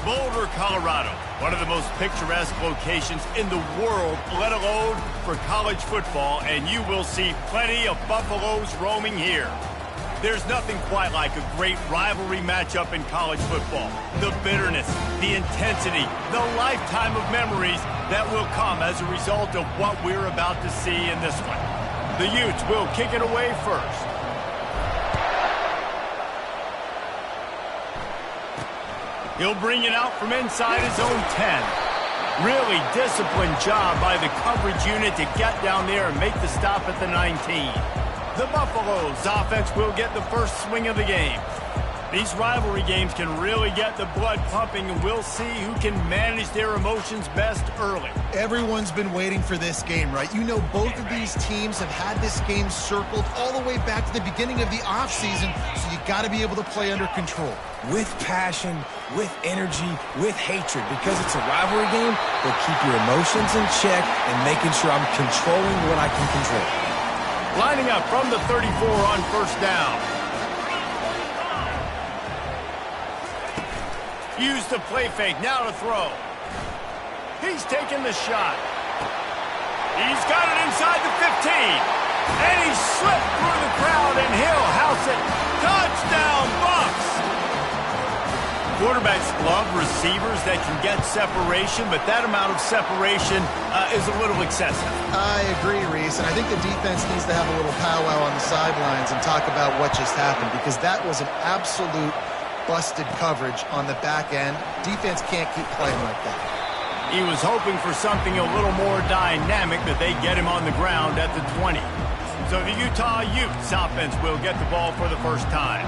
Boulder, Colorado, one of the most picturesque locations in the world, let alone for college football, and you will see plenty of Buffaloes roaming here. There's nothing quite like a great rivalry matchup in college football. The bitterness, the intensity, the lifetime of memories that will come as a result of what we're about to see in this one. The Utes will kick it away first. He'll bring it out from inside his own 10. Really disciplined job by the coverage unit to get down there and make the stop at the 19. The Buffaloes offense will get the first swing of the game. These rivalry games can really get the blood pumping, and we'll see who can manage their emotions best early. Everyone's been waiting for this game, right? You know, both of these teams have had this game circled all the way back to the beginning of the offseason, so you got to be able to play under control. With passion, with energy, with hatred. Because it's a rivalry game, they'll keep your emotions in check and making sure I'm controlling what I can control. Lining up from the 34 on first down. Use the play fake, now to throw. He's taking the shot. He's got it inside the 15. And he slipped through the crowd, and he'll house it. Touchdown, Bucks! Quarterbacks love receivers that can get separation, but that amount of separation is a little excessive. I agree, Reese, and I think the defense needs to have a little powwow on the sidelines and talk about what just happened, because that was an absolute busted coverage on the back end. Defense can't keep playing like that. He was hoping for something a little more dynamic, that they get him on the ground at the 20. So the Utah Utes offense will get the ball for the first time.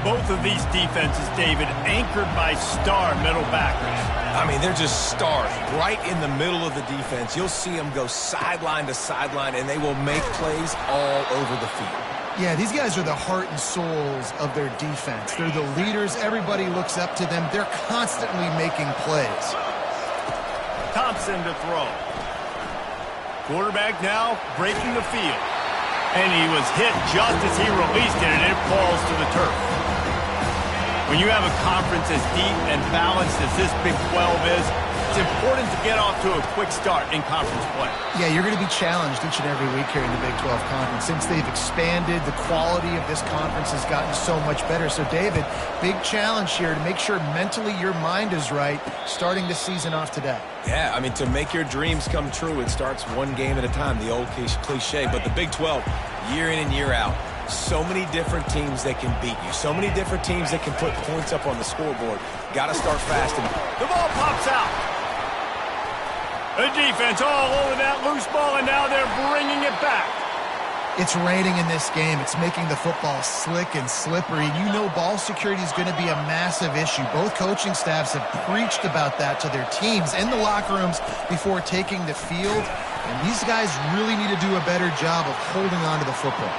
Both of these defenses, David, anchored by star middle backers. I mean, they're just stars right in the middle of the defense. You'll see them go sideline to sideline, and they will make plays all over the field. Yeah, these guys are the heart and souls of their defense. They're the leaders. Everybody looks up to them. They're constantly making plays. Thompson to throw. Quarterback now breaking the field. And he was hit just as he released it, and it falls to the turf. When you have a conference as deep and balanced as this Big 12 is, it's important to get off to a quick start in conference play. Yeah, you're going to be challenged each and every week here in the Big 12 Conference. Since they've expanded, the quality of this conference has gotten so much better. So, David, big challenge here to make sure mentally your mind is right starting the season off today. Yeah, I mean, to make your dreams come true, it starts one game at a time, the old cliche. But the Big 12, year in and year out, so many different teams that can beat you, so many different teams that can put points up on the scoreboard. Got to start fast. And the ball pops out. The defense all over that loose ball, and now they're bringing it back. It's raining in this game. It's making the football slick and slippery. You know ball security is going to be a massive issue. Both coaching staffs have preached about that to their teams in the locker rooms before taking the field. And these guys really need to do a better job of holding on to the football.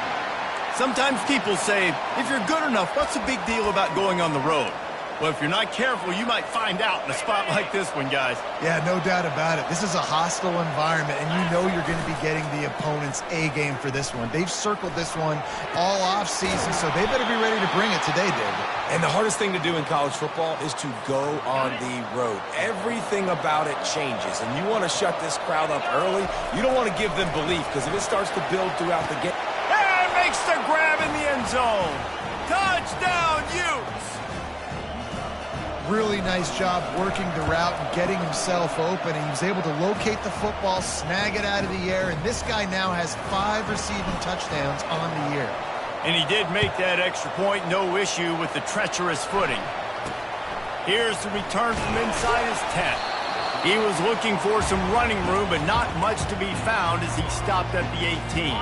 Sometimes people say, if you're good enough, what's the big deal about going on the road? Well, if you're not careful, you might find out in a spot like this one, guys. Yeah, no doubt about it. This is a hostile environment, and you know you're going to be getting the opponent's A-game for this one. They've circled this one all off-season, so they better be ready to bring it today, David. And the hardest thing to do in college football is to go on the road. Everything about it changes, and you want to shut this crowd up early. You don't want to give them belief, because if it starts to build throughout the game. And makes the grab in the end zone. Touchdown, Utes! Really nice job working the route and getting himself open. And he was able to locate the football, snag it out of the air, and this guy now has 5 receiving touchdowns on the year. And he did make that extra point, no issue with the treacherous footing. Here's the return from inside his 10. He was looking for some running room, but not much to be found as he stopped at the 18.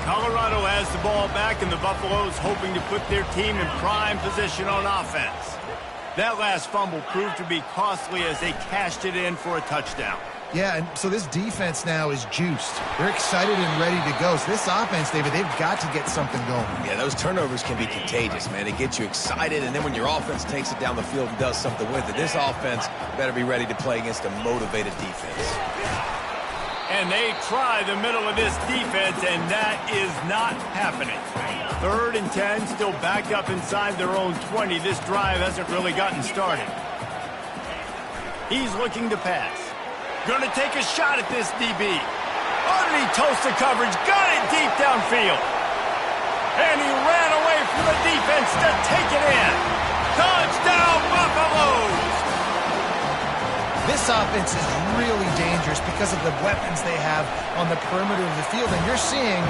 Colorado has the ball back, and the Buffaloes hoping to put their team in prime position on offense. That last fumble proved to be costly as they cashed it in for a touchdown. Yeah, and so this defense now is juiced. They're excited and ready to go. So this offense, David, they've got to get something going. Yeah, those turnovers can be contagious, man. It gets you excited, and then when your offense takes it down the field and does something with it, this offense better be ready to play against a motivated defense. And they try the middle of this defense, and that is not happening. 3rd and 10, still backed up inside their own 20. This drive hasn't really gotten started. He's looking to pass. Going to take a shot at this DB. Underneath toasted coverage. Got it deep downfield. And he ran away from the defense to take it in. Touchdown, Buffaloes! This offense is really dangerous because of the weapons they have on the perimeter of the field. And you're seeing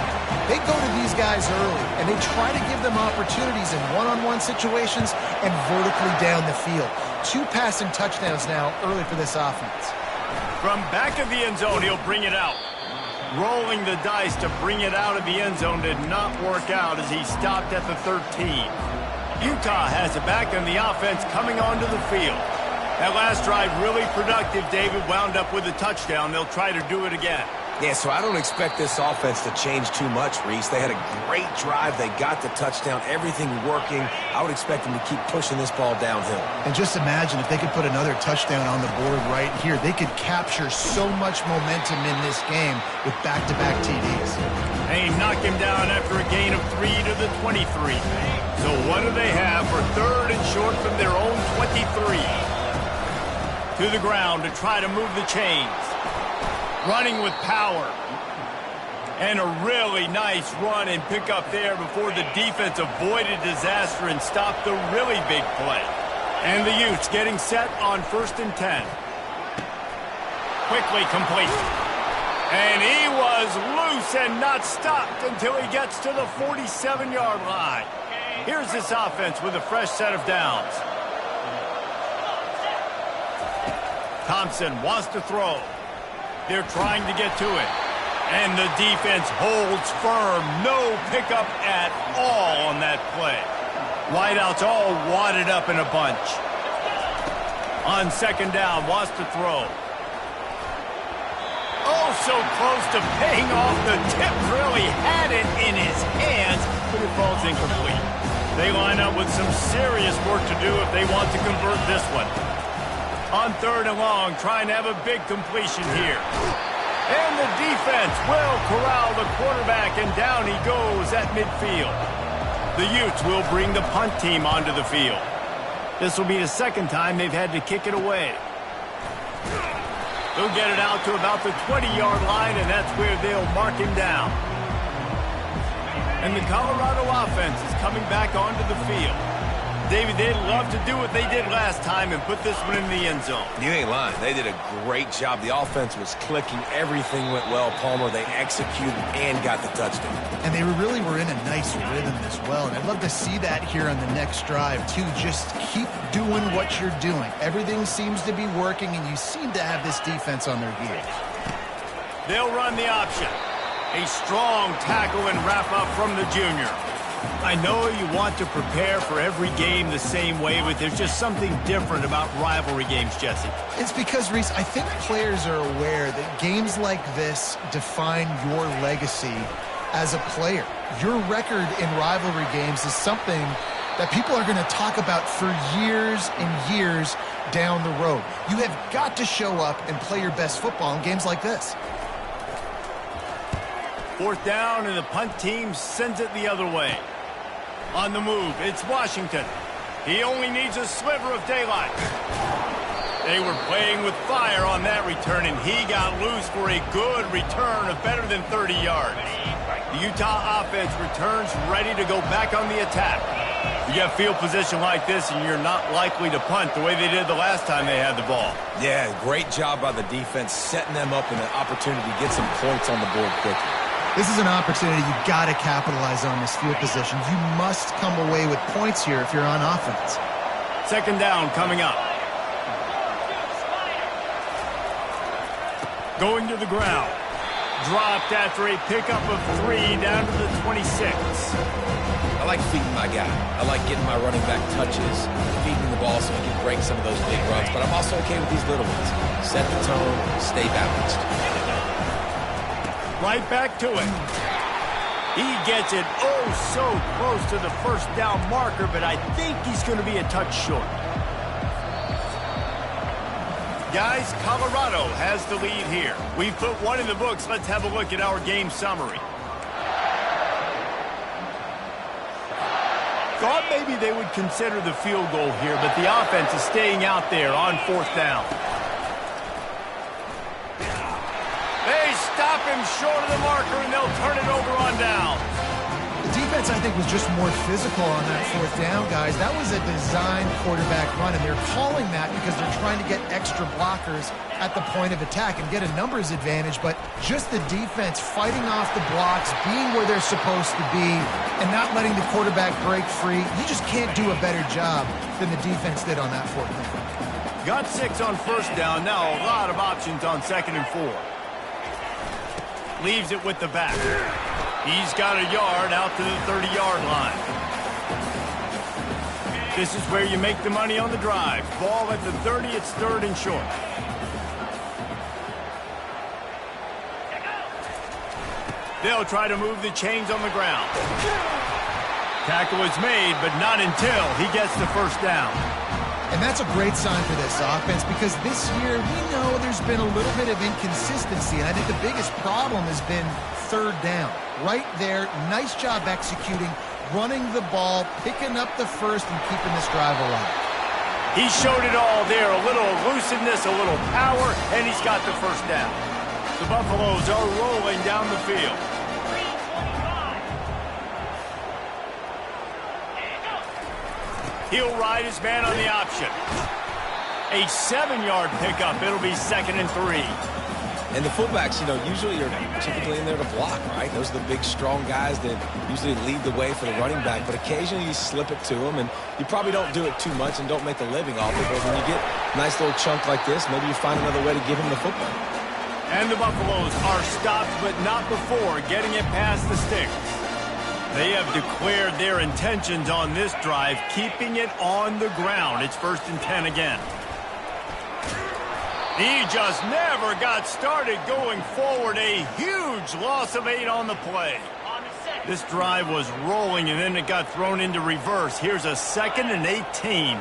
they go to these guys early, and they try to give them opportunities in one-on-one situations and vertically down the field. 2 passing touchdowns now early for this offense. From back of the end zone, he'll bring it out. Rolling the dice to bring it out of the end zone did not work out as he stopped at the 13. Utah has it back on the offense coming onto the field. That last drive really productive. David wound up with a touchdown. They'll try to do it again. Yeah, so I don't expect this offense to change too much, Reese. They had a great drive. They got the touchdown. Everything working. I would expect them to keep pushing this ball downhill. And just imagine if they could put another touchdown on the board right here. They could capture so much momentum in this game with back-to-back TDs. They knock him down after a gain of 3 to the 23. So what do they have for 3rd and short from their own 23? To the ground to try to move the chains. Running with power. And a really nice run and pick up there before the defense avoided disaster and stopped the really big play. And the Utes getting set on 1st and 10. Quickly complete. And he was loose and not stopped until he gets to the 47-yard line. Here's this offense with a fresh set of downs. Thompson wants to throw. They're trying to get to it. And the defense holds firm. No pickup at all on that play. Wideouts all wadded up in a bunch. On 2nd down, wants to throw. Oh, so close to paying off. The tip really had it in his hands, but it falls incomplete. They line up with some serious work to do if they want to convert this one. On 3rd and long, trying to have a big completion here. And the defense will corral the quarterback, and down he goes at midfield. The Utes will bring the punt team onto the field. This will be the 2nd time they've had to kick it away. They'll get it out to about the 20-yard line, and that's where they'll mark him down. And the Colorado offense is coming back onto the field. David, they'd love to do what they did last time and put this one in the end zone. You ain't lying. They did a great job. The offense was clicking. Everything went well, Palmer. They executed and got the touchdown. And they really were in a nice rhythm as well. And I'd love to see that here on the next drive, too. Just keep doing what you're doing. Everything seems to be working, and you seem to have this defense on their heels. They'll run the option. A strong tackle and wrap up from the junior. I know you want to prepare for every game the same way, but there's just something different about rivalry games, Jesse. It's because, Reese, I think players are aware that games like this define your legacy as a player. Your record in rivalry games is something that people are going to talk about for years and years down the road. You have got to show up and play your best football in games like this. 4th down, and the punt team sends it the other way. On the move, it's Washington. He only needs a sliver of daylight. They were playing with fire on that return, and he got loose for a good return of better than 30 yards. The Utah offense returns ready to go back on the attack. You get field position like this, and you're not likely to punt the way they did the last time they had the ball. Yeah, great job by the defense, setting them up in an opportunity to get some points on the board quickly. This is an opportunity you've got to capitalize on this field position. You must come away with points here if you're on offense. 2nd down coming up. Going to the ground. Dropped after a pickup of 3 down to the 26. I like feeding my guy. I like getting my running back touches, feeding the ball so he can break some of those big runs, but I'm also okay with these little ones. Set the tone, stay balanced. Right back to it. He gets it so close to the 1st down marker, but I think he's going to be a touch short. Guys, Colorado has the lead here. We've put one in the books. Let's have a look at our game summary. Thought maybe they would consider the field goal here, but the offense is staying out there on 4th down. comes short of the marker, and they'll turn it over on down. The defense, I think, was just more physical on that fourth down, guys. That was a designed quarterback run, and they're calling that because they're trying to get extra blockers at the point of attack and get a numbers advantage, but just the defense fighting off the blocks, being where they're supposed to be, and not letting the quarterback break free. You just can't do a better job than the defense did on that fourth down. Got 6 on first down. Now a lot of options on 2nd and 4. Leaves it with the back. He's got a yard out to the 30-yard line. This is where you make the money on the drive. Ball at the 30, it's 3rd and short. They'll try to move the chains on the ground. Tackle is made, but not until he gets the first down. And that's a great sign for this offense because this year we know there's been a little bit of inconsistency, and I think the biggest problem has been 3rd down. Right there, nice job executing, running the ball, picking up the first, and keeping this drive alive. He showed it all there, a little elusiveness, a little power, and he's got the first down. The Buffaloes are rolling down the field. He'll ride his man on the option. A 7-yard pickup. It'll be 2nd and 3. And the fullbacks, usually are typically in there to block, right? Those are the big, strong guys that usually lead the way for the running back. But occasionally you slip it to them, and you probably don't do it too much and don't make a living off it. But when you get a nice little chunk like this, maybe you find another way to give him the football. And the Buffaloes are stopped, but not before getting it past the sticks. They have declared their intentions on this drive, keeping it on the ground. It's 1st and 10 again. He just never got started going forward. A huge loss of 8 on the play. This drive was rolling, and then it got thrown into reverse. Here's a 2nd and 18.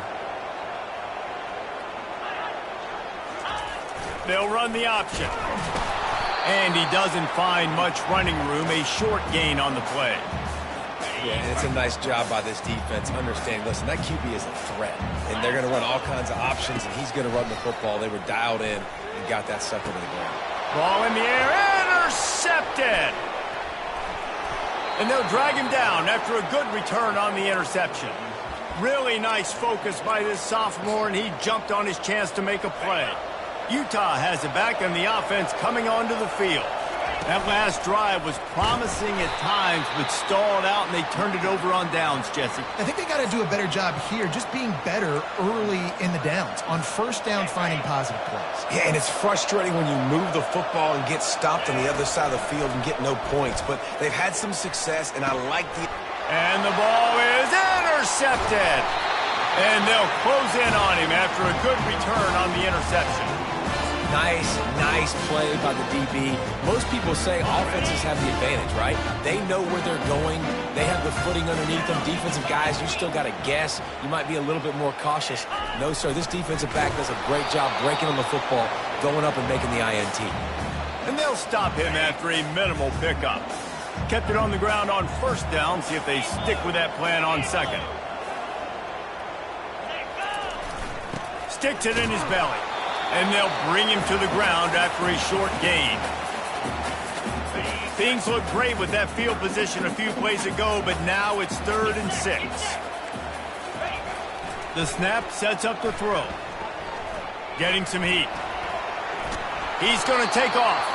They'll run the option. And he doesn't find much running room. A short gain on the play. Yeah, and it's a nice job by this defense understanding, listen, that QB is a threat, and they're going to run all kinds of options, and he's going to run the football. They were dialed in and got that sucker to the ground. Ball in the air, intercepted! And they'll drag him down after a good return on the interception. Really nice focus by this sophomore, and he jumped on his chance to make a play. Utah has it back, and the offense coming onto the field. That last drive was promising at times, but stalled out, and they turned it over on downs, Jesse. I think they got to do a better job here, just being better early in the downs. On first down, finding positive plays. Yeah, and it's frustrating when you move the football and get stopped on the other side of the field and get no points. But they've had some success, and I like the... And the ball is intercepted. And they'll close in on him after a good return on the interception. Nice play by the DB. Most people say offenses have the advantage, right? They know where they're going. They have the footing underneath them. Defensive guys, you still got to guess. You might be a little bit more cautious. No, sir, this defensive back does a great job breaking on the football, going up and making the INT. And they'll stop him after a minimal pickup. Kept it on the ground on first down. See if they stick with that plan on 2nd. Sticks it in his belly. And they'll bring him to the ground after a short gain. Things look great with that field position a few plays ago, but now it's 3rd and 6. The snap sets up the throw. Getting some heat. He's going to take off.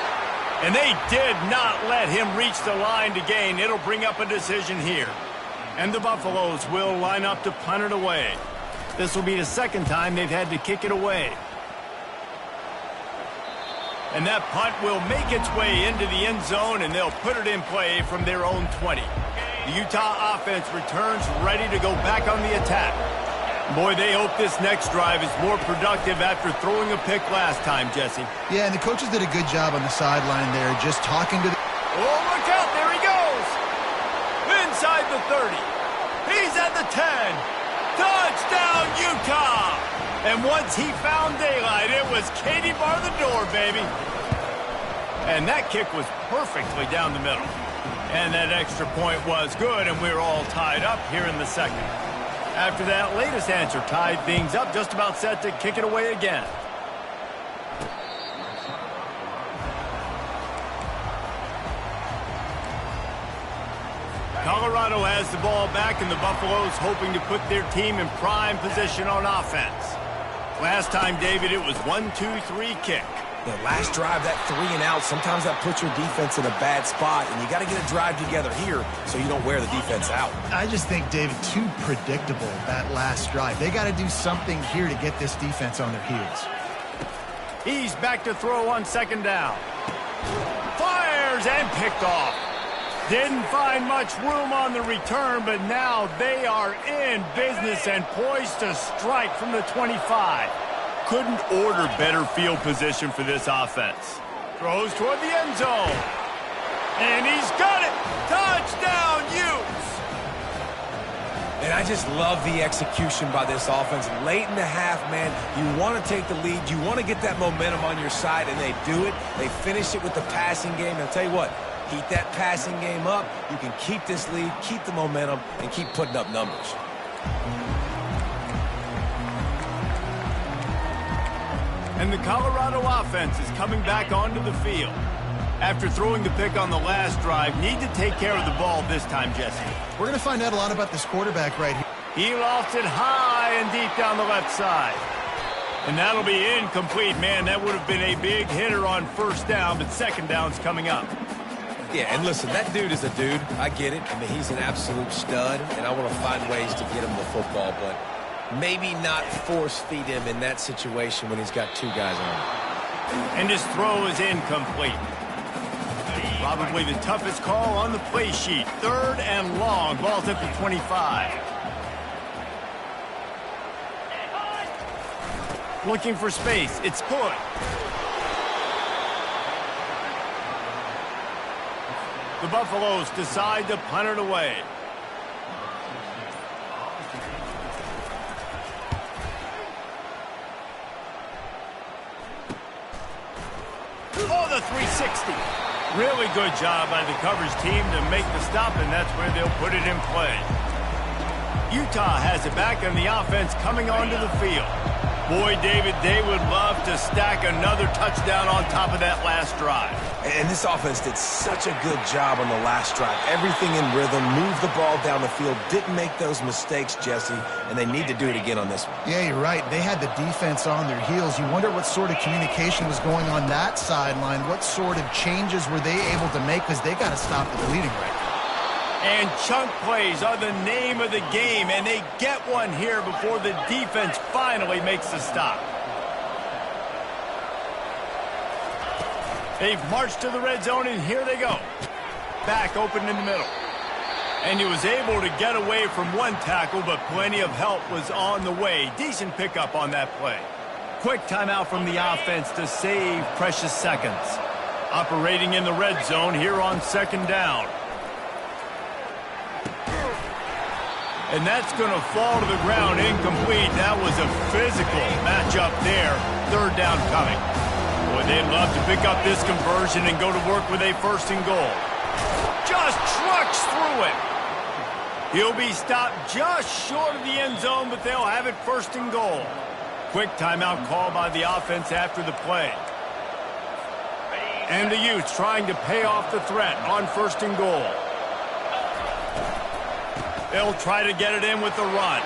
And they did not let him reach the line to gain. It'll bring up a decision here. And the Buffaloes will line up to punt it away. This will be the 2nd time they've had to kick it away. And that punt will make its way into the end zone, and they'll put it in play from their own 20. The Utah offense returns ready to go back on the attack. Boy, they hope this next drive is more productive after throwing a pick last time, Jesse. Yeah, and the coaches did a good job on the sideline there, just talking to the... Oh, look out, there he goes! Inside the 30. He's at the 10. Touchdown, Utah! And once he found daylight, it was Katie bar the door, baby. And that kick was perfectly down the middle. And that extra point was good, and we're all tied up here in the 2nd. After that latest answer tied things up, just about set to kick it away again. Colorado has the ball back, and the Buffaloes hoping to put their team in prime position on offense. Last time, David, it was 1-2-3 kick. The last drive, that 3 and out, sometimes that puts your defense in a bad spot, and you got to get a drive together here so you don't wear the defense out. I just think, David, too predictable, that last drive. They got to do something here to get this defense on their heels. He's back to throw on second down. Fires and picked off. Didn't find much room on the return, but now they are in business and poised to strike from the 25. Couldn't order better field position for this offense. Throws toward the end zone. And he's got it. Touchdown, Utes. And I just love the execution by this offense. Late in the half, man, you want to take the lead. You want to get that momentum on your side, and they do it. They finish it with the passing game. And I'll tell you what, keep that passing game up. You can keep this lead, keep the momentum, and keep putting up numbers. And the Colorado offense is coming back onto the field. After throwing the pick on the last drive, need to take care of the ball this time, Jesse. We're going to find out a lot about this quarterback right here. He lofts it high and deep down the left side. And that'll be incomplete. Man, that would have been a big hitter on first down, but second down's coming up. Yeah, and listen, that dude is a dude. I get it. I mean, he's an absolute stud, and I want to find ways to get him the football, but maybe not force feed him in that situation when he's got 2 guys on him. And his throw is incomplete. Probably the toughest call on the play sheet. 3rd and long. Ball's at the 25. Looking for space. It's good. The Buffaloes decide to punt it away. Oh, the 360. Really good job by the coverage team to make the stop, and that's where they'll put it in play. Utah has it back, and the offense coming onto the field. Boy, David, they would love to stack another touchdown on top of that last drive. And this offense did such a good job on the last drive. Everything in rhythm, moved the ball down the field, didn't make those mistakes, Jesse, and they need to do it again on this one. Yeah, you're right. They had the defense on their heels. You wonder what sort of communication was going on that sideline. What sort of changes were they able to make, because they got to stop the bleeding right now. And chunk plays are the name of the game, and they get one here before the defense finally makes the stop. They've marched to the red zone, and here they go. Back open in the middle. And he was able to get away from one tackle, but plenty of help was on the way. Decent pickup on that play. Quick timeout from the offense to save precious seconds. Operating in the red zone here on second down. And that's going to fall to the ground incomplete. That was a physical matchup there. 3rd down coming. Boy, they'd love to pick up this conversion and go to work with a 1st and goal. Just trucks through it. He'll be stopped just short of the end zone, but they'll have it 1st and goal. Quick timeout call by the offense after the play. And the Utes trying to pay off the threat on 1st and goal. They'll try to get it in with the run.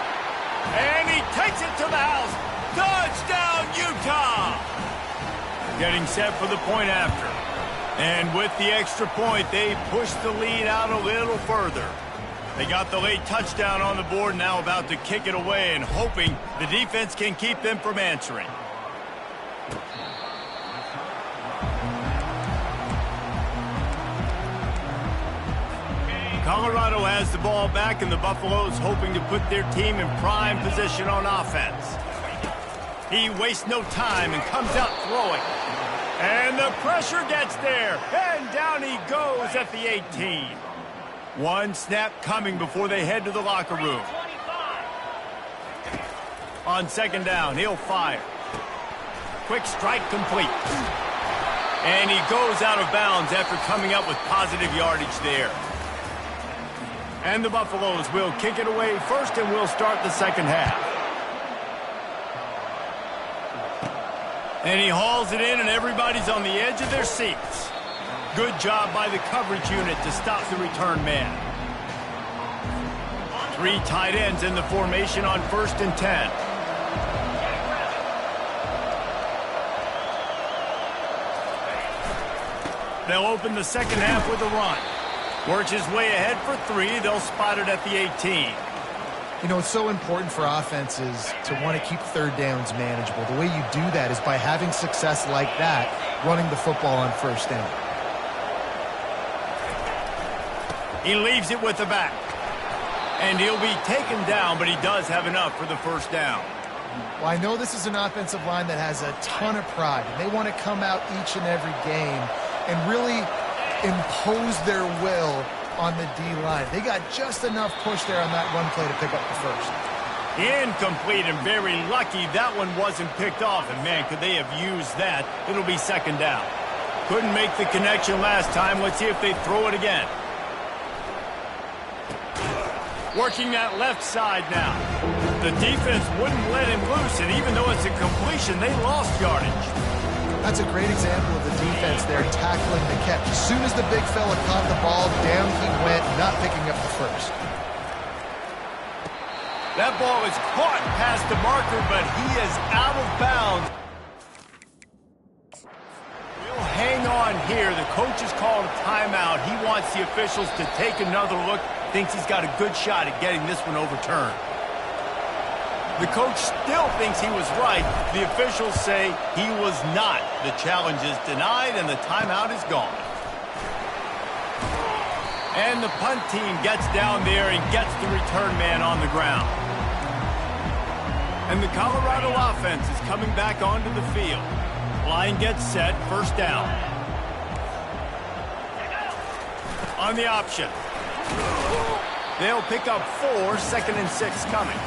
And he takes it to the house. Touchdown, Utah! Getting set for the point after. And with the extra point, they push the lead out a little further. They got the late touchdown on the board, now about to kick it away and hoping the defense can keep them from answering. Colorado has the ball back, and the Buffaloes hoping to put their team in prime position on offense. He wastes no time and comes out throwing. And the pressure gets there, and down he goes at the 18. One snap coming before they head to the locker room. On second down, he'll fire. Quick strike complete. And he goes out of bounds after coming up with positive yardage there. And the Buffaloes will kick it away first, and we'll start the second half. And he hauls it in, and everybody's on the edge of their seats. Good job by the coverage unit to stop the return man. Three tight ends in the formation on 1st and 10. They'll open the second half with a run. Works his way ahead for 3. They'll spot it at the 18. You know, it's so important for offenses to want to keep third downs manageable. The way you do that is by having success like that, running the football on 1st down. He leaves it with the back. And he'll be taken down, but he does have enough for the 1st down. Well, I know this is an offensive line that has a ton of pride. They want to come out each and every game and really impose their will on the D-line. They got just enough push there on that run play to pick up the 1st. Incomplete, and very lucky that one wasn't picked off. And, man, could they have used that? It'll be 2nd down. Couldn't make the connection last time. Let's see if they throw it again. Working that left side now. The defense wouldn't let him loose, and even though it's a completion, they lost yardage. That's a great example of the defense there tackling the catch. As soon as the big fella caught the ball, down he went, not picking up the 1st. That ball is caught past the marker, but he is out of bounds. We'll hang on here. The coach has called a timeout. He wants the officials to take another look. Thinks he's got a good shot at getting this one overturned. The coach still thinks he was right. The officials say he was not. The challenge is denied, and the timeout is gone. And the punt team gets down there and gets the return man on the ground. And the Colorado offense is coming back onto the field. Line gets set, 1st down. On the option. They'll pick up 4, 2nd and 6 coming.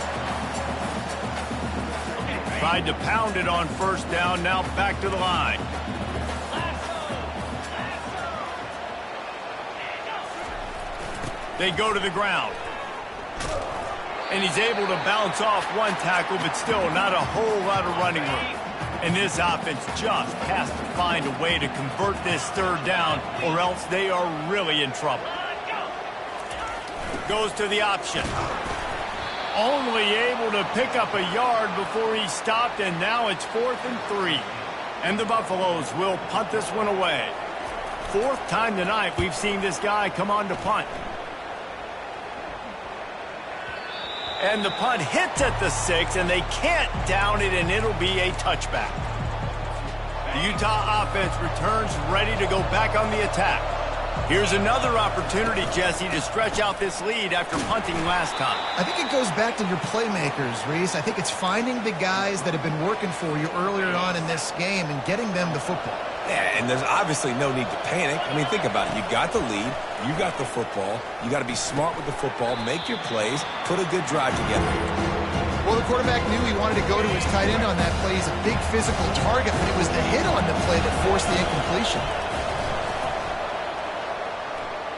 Tried to pound it on 1st down, now back to the line. They go to the ground. And he's able to bounce off one tackle, but still not a whole lot of running room. And this offense just has to find a way to convert this 3rd down, or else they are really in trouble. Goes to the option. Only able to pick up a yard before he stopped, and now it's 4th and 3. And the Buffaloes will punt this one away. 4th time tonight we've seen this guy come on to punt. And the punt hits at the 6, and they can't down it, and it'll be a touchback. The Utah offense returns ready to go back on the attack. Here's another opportunity, Jesse, to stretch out this lead after punting last time. I think it goes back to your playmakers, Reese. I think it's finding the guys that have been working for you earlier on in this game and getting them the football. Yeah, and there's obviously no need to panic. I mean, think about it. You got the lead. You got the football. You got to be smart with the football, make your plays, put a good drive together. Well, the quarterback knew he wanted to go to his tight end on that play. He's a big physical target, but it was the hit on the play that forced the incompletion.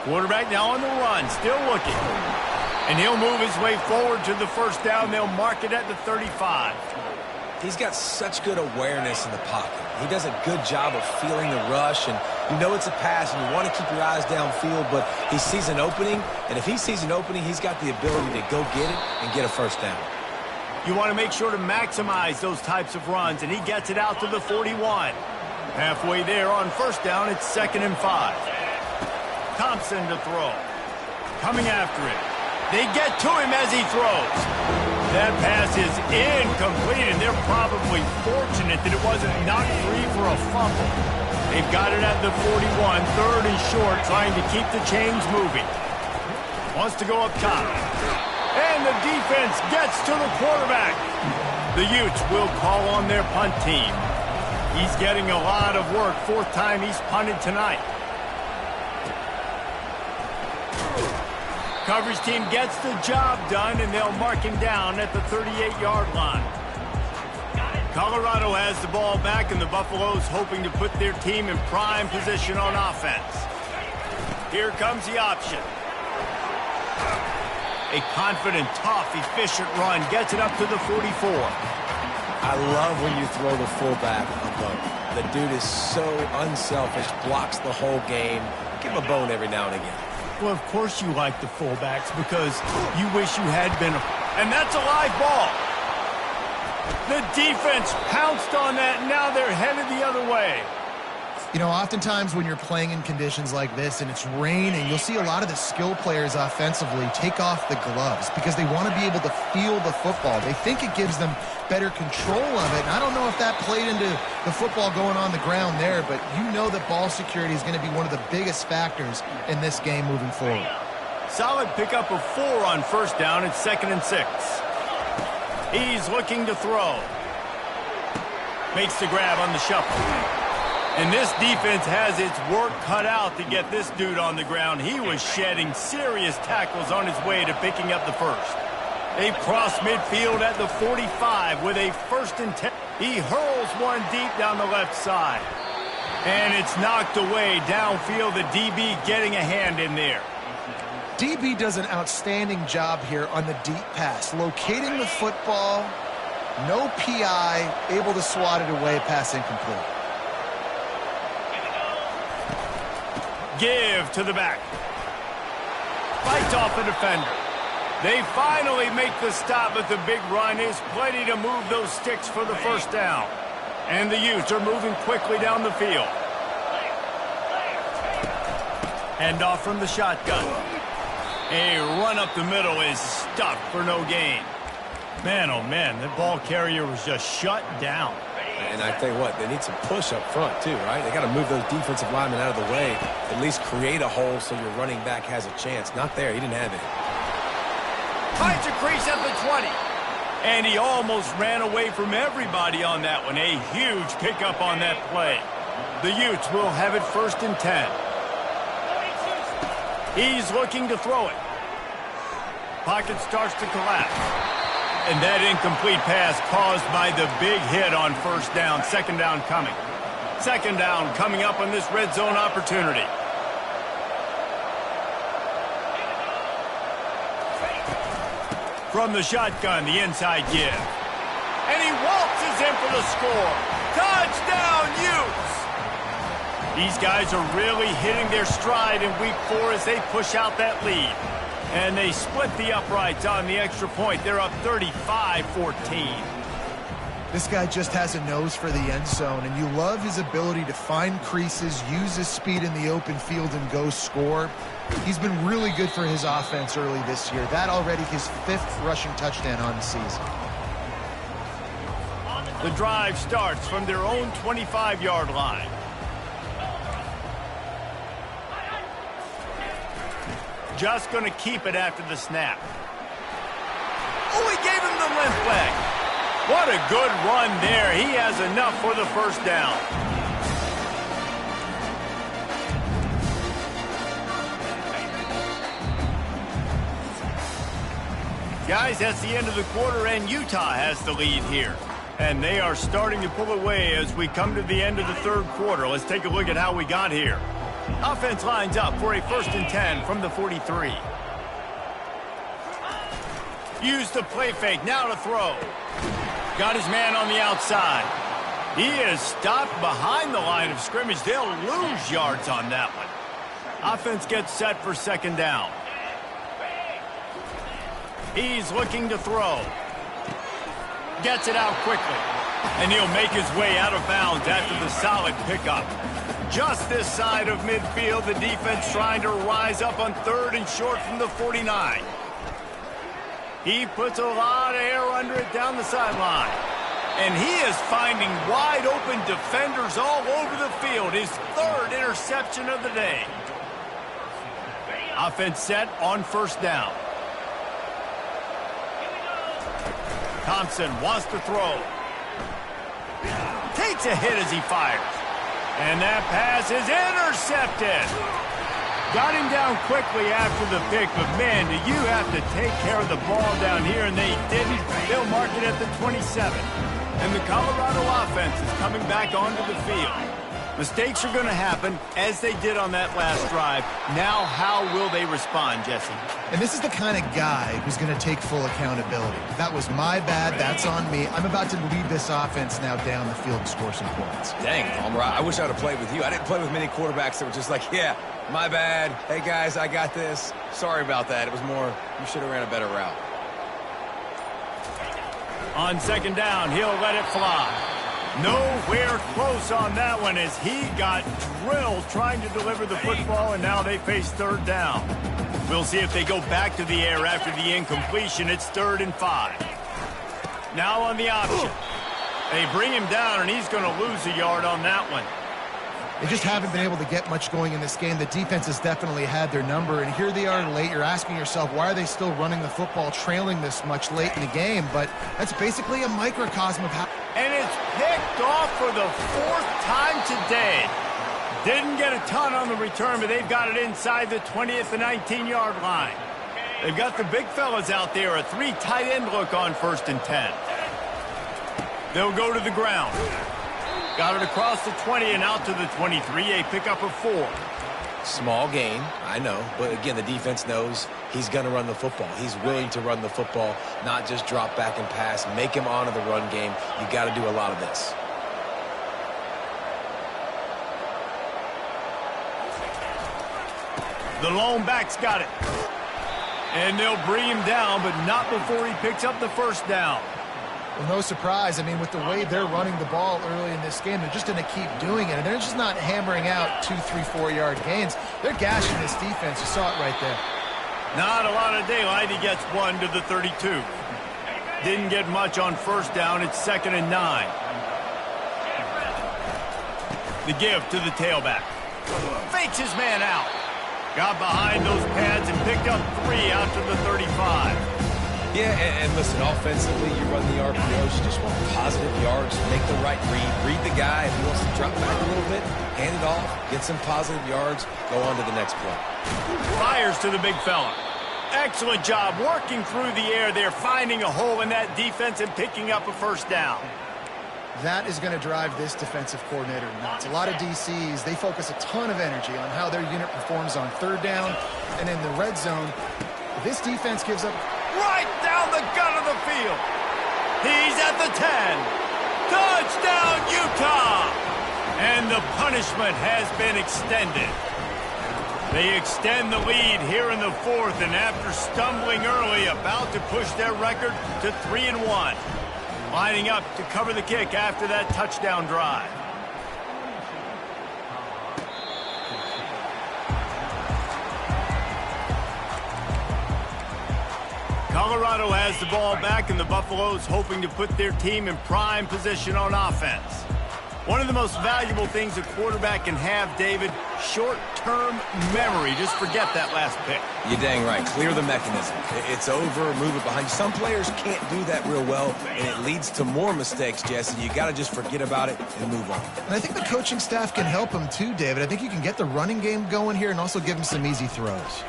Quarterback now on the run, still looking. And he'll move his way forward to the 1st down. They'll mark it at the 35. He's got such good awareness in the pocket. He does a good job of feeling the rush, and you know it's a pass, and you want to keep your eyes downfield, but he sees an opening, and if he sees an opening, he's got the ability to go get it and get a 1st down. You want to make sure to maximize those types of runs, and he gets it out to the 41. Halfway there on 1st down, it's 2nd and 5. Thompson to throw. Coming after it. They get to him as he throws. That pass is incomplete, and they're probably fortunate that it wasn't knocked free for a fumble. They've got it at the 41, 3rd and short, trying to keep the chains moving. Wants to go up top. And the defense gets to the quarterback. The Utes will call on their punt team. He's getting a lot of work. 4th time he's punted tonight. Coverage team gets the job done, and they'll mark him down at the 38-yard line. Colorado has the ball back, and the Buffaloes hoping to put their team in prime position on offense. Here comes the option. A confident, tough, efficient run gets it up to the 44. I love when you throw the fullback a bone. The dude is so unselfish, blocks the whole game. Give him a bone every now and again. Well, of course you like the fullbacks because you wish you had been and that's a live ball. The defense pounced on that, and now they're headed the other way. You know, oftentimes when you're playing in conditions like this and it's raining, you'll see a lot of the skill players offensively take off the gloves because they want to be able to feel the football. They think it gives them better control of it. And I don't know if that played into the football going on the ground there, but you know that ball security is going to be one of the biggest factors in this game moving forward. Solid pickup of 4 on first down. It's 2nd and 6. He's looking to throw. Makes the grab on the shuffle. And this defense has its work cut out to get this dude on the ground. He was shedding serious tackles on his way to picking up the first. They cross midfield at the 45 with a 1st and 10. He hurls one deep down the left side. And it's knocked away downfield. The DB getting a hand in there. DB does an outstanding job here on the deep pass, locating the football, no PI, able to swat it away, pass incomplete. Give to the back. Fights off the defender. They finally make the stop, but the big run is plenty to move those sticks for the first down. And the Utes are moving quickly down the field. Hand off from the shotgun. A run up the middle is stuffed for no gain. Man, oh man, the ball carrier was just shut down. And I tell you what, they need some push up front too, right? They got to move those defensive linemen out of the way, at least create a hole so your running back has a chance. Not there, he didn't have it. Finds a crease at the 20. And he almost ran away from everybody on that one. A huge pickup on that play. The Utes will have it 1st and 10. He's looking to throw it. Pocket starts to collapse. And that incomplete pass caused by the big hit on first down. 2nd down coming. 2nd down coming up on this red zone opportunity. From the shotgun, the inside give. And he waltzes in for the score. Touchdown, Utes! These guys are really hitting their stride in week 4 as they push out that lead. And they split the uprights on the extra point. They're up 35-14. This guy just has a nose for the end zone, and you love his ability to find creases, use his speed in the open field, and go score. He's been really good for his offense early this year. That already his 5th rushing touchdown on the season. The drive starts from their own 25-yard line. Just going to keep it after the snap. Oh, he gave him the limp leg. What a good run there. He has enough for the first down. Guys, that's the end of the quarter, and Utah has the lead here. And they are starting to pull away as we come to the end of the 3rd quarter. Let's take a look at how we got here. Offense lines up for a 1st and 10 from the 43. Use the play fake, now to throw. Got his man on the outside. He is stopped behind the line of scrimmage. They'll lose yards on that one. Offense gets set for 2nd down. He's looking to throw. Gets it out quickly. And he'll make his way out of bounds after the solid pickup. Just this side of midfield, the defense trying to rise up on 3rd and short from the 49. He puts a lot of air under it down the sideline. And he is finding wide open defenders all over the field. His 3rd interception of the day. Offense set on 1st down. Thompson wants to throw. Takes a hit as he fires. And that pass is intercepted. Got him down quickly after the pick, but man, do you have to take care of the ball down here, and they didn't. They'll mark it at the 27. And the Colorado offense is coming back onto the field. Mistakes are going to happen, as they did on that last drive. Now, how will they respond, Jesse? And this is the kind of guy who's going to take full accountability. That was my bad. That's on me. I'm about to lead this offense now down the field and score some points. Dang, Palmer, I wish I'd have played with you. I didn't play with many quarterbacks that were just like, yeah, my bad. Hey, guys, I got this. Sorry about that. It was more, you should have ran a better route. On second down, he'll let it fly. Nowhere close on that one as he got drilled trying to deliver the football, and now they face third down. We'll see if they go back to the air after the incompletion. It's 3rd and 5. Now on the option. They bring him down, and he's going to lose a yard on that one. They just haven't been able to get much going in this game. The defense has definitely had their number, and here they are late. You're asking yourself, why are they still running the football, trailing this much late in the game? But that's basically a microcosm of how... And it's picked off for the 4th time today. Didn't get a ton on the return, but they've got it inside the 20th and 19-yard line. They've got the big fellas out there, a 3 tight end look on 1st and 10. They'll go to the ground. Got it across the 20 and out to the 23, a pickup of 4. Small gain, I know, but again, the defense knows he's going to run the football. He's willing to run the football, not just drop back and pass, make him honor the run game. You got to do a lot of this. The lone back's got it. And they'll bring him down, but not before he picks up the 1st down. Well, no surprise. I mean, with the way they're running the ball early in this game, they're just going to keep doing it. And they're just not hammering out 2, 3, 4-yard gains. They're gashing this defense. You saw it right there. Not a lot of daylight. He gets 1 to the 32. Didn't get much on 1st down. It's 2nd and 9. The give to the tailback. Fakes his man out. Got behind those pads and picked up 3 out to the 35. Yeah, and listen, offensively, you run the RPOs, you just want positive yards, make the right read the guy. If he wants to drop back a little bit, hand it off, get some positive yards, go on to the next play. Fires to the big fella. Excellent job working through the air there, finding a hole in that defense and picking up a 1st down. That is going to drive this defensive coordinator nuts. A lot of DCs, they focus a ton of energy on how their unit performs on 3rd down and in the red zone. This defense gives up right down the gut of the field. He's at the 10. Touchdown, Utah! And the punishment has been extended. They extend the lead here in the 4th, and after stumbling early, about to push their record to 3-1. Lining up to cover the kick after that touchdown drive. Colorado has the ball back, and the Buffaloes hoping to put their team in prime position on offense. One of the most valuable things a quarterback can have, David, short-term memory. Just forget that last pick. You're dang right. Clear the mechanism. It's over, move it behind you. Some players can't do that real well, and it leads to more mistakes, Jesse. You got to just forget about it and move on. And I think the coaching staff can help him too, David. I think you can get the running game going here and also give him some easy throws.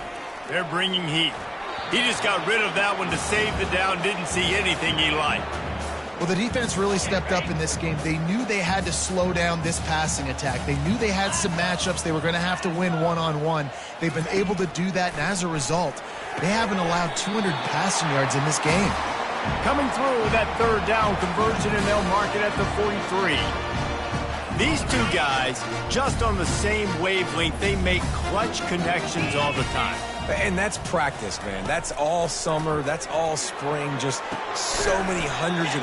They're bringing heat. He just got rid of that one to save the down, didn't see anything he liked. Well, the defense really stepped up in this game. They knew they had to slow down this passing attack. They knew they had some matchups they were going to have to win one-on-one. They've been able to do that, and as a result, they haven't allowed 200 passing yards in this game. Coming through with that 3rd down conversion, and they'll mark it at the 43. These two guys, just on the same wavelength, they make clutch connections all the time. And that's practice, man. That's all summer. That's all spring. Just so many hundreds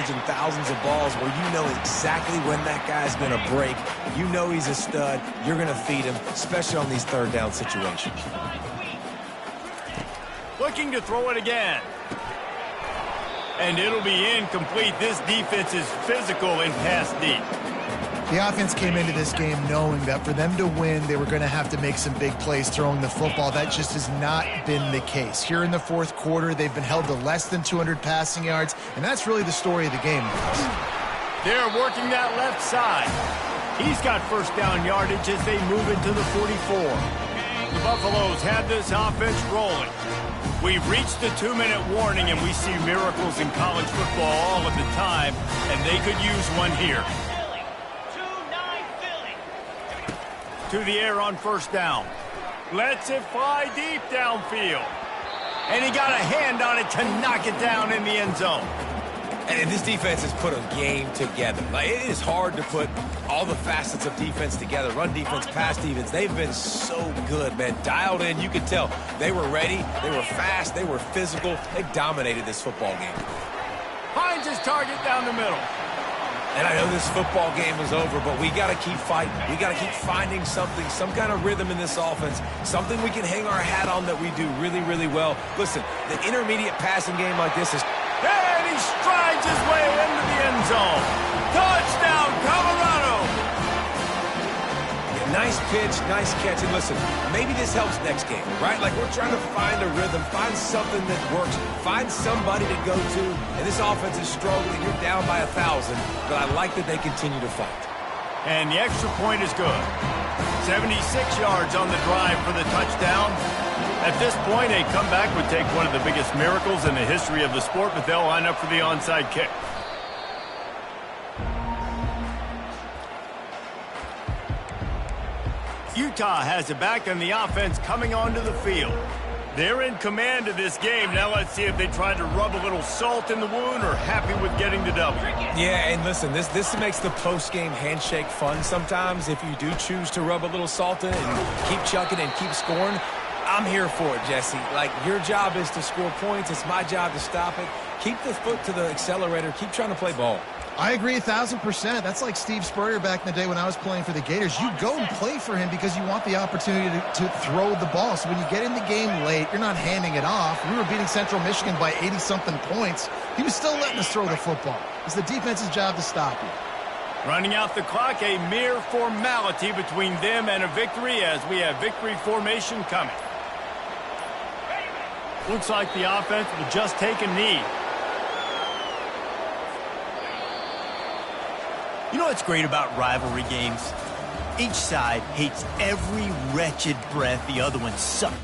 and thousands of balls where you know exactly when that guy's going to break. You know he's a stud. You're going to feed him, especially on these 3rd down situations. Looking to throw it again. And it'll be incomplete. This defense is physical and pass deep. The offense came into this game knowing that for them to win, they were going to have to make some big plays throwing the football. That just has not been the case. Here in the 4th quarter, they've been held to less than 200 passing yards, and that's really the story of the game. They're working that left side. He's got 1st down yardage as they move into the 44. The Buffaloes have this offense rolling. We've reached the 2-minute warning, and we see miracles in college football all of the time, and they could use one here. to the air on first down. Lets it fly deep downfield. And he got a hand on it to knock it down in the end zone. And this defense has put a game together. Like, it is hard to put all the facets of defense together. Run defense, pass defense. They've been so good, man. Dialed in. You could tell they were ready. They were fast. They were physical. They dominated this football game. Finds his target down the middle. And I know this football game is over, but we got to keep fighting. We got to keep finding something, some kind of rhythm in this offense, something we can hang our hat on that we do really, really well. Listen, the intermediate passing game like this is... And he strides his way into the end zone. Touchdown, Colorado! Yeah, nice pitch, nice catch. And listen, maybe this helps next game, right? Like, we're trying to find a rhythm, find something that works, find somebody to go to. And this offense is struggling. You're down by 1,000, but I like that they continue to fight. And the extra point is good. 76 yards on the drive for the touchdown. At this point, a comeback would take one of the biggest miracles in the history of the sport, but they'll line up for the onside kick. Utah has it back, and the offense coming onto the field. They're in command of this game. Now let's see if they try to rub a little salt in the wound or happy with getting the W. Yeah, and listen, this makes the post-game handshake fun sometimes if you do choose to rub a little salt in and keep chucking and keep scoring. I'm here for it, Jesse. Like, your job is to score points. It's my job to stop it. Keep the foot to the accelerator. Keep trying to play ball. I agree 1,000%. That's like Steve Spurrier back in the day when I was playing for the Gators. You go and play for him because you want the opportunity to throw the ball. So when you get in the game late, you're not handing it off. We were beating Central Michigan by 80-something points. He was still letting us throw the football. It's the defense's job to stop you. Running out the clock, a mere formality between them and a victory as we have victory formation coming. Looks like the offense will just take a knee. You know what's great about rivalry games? Each side hates every wretched breath the other one sucked.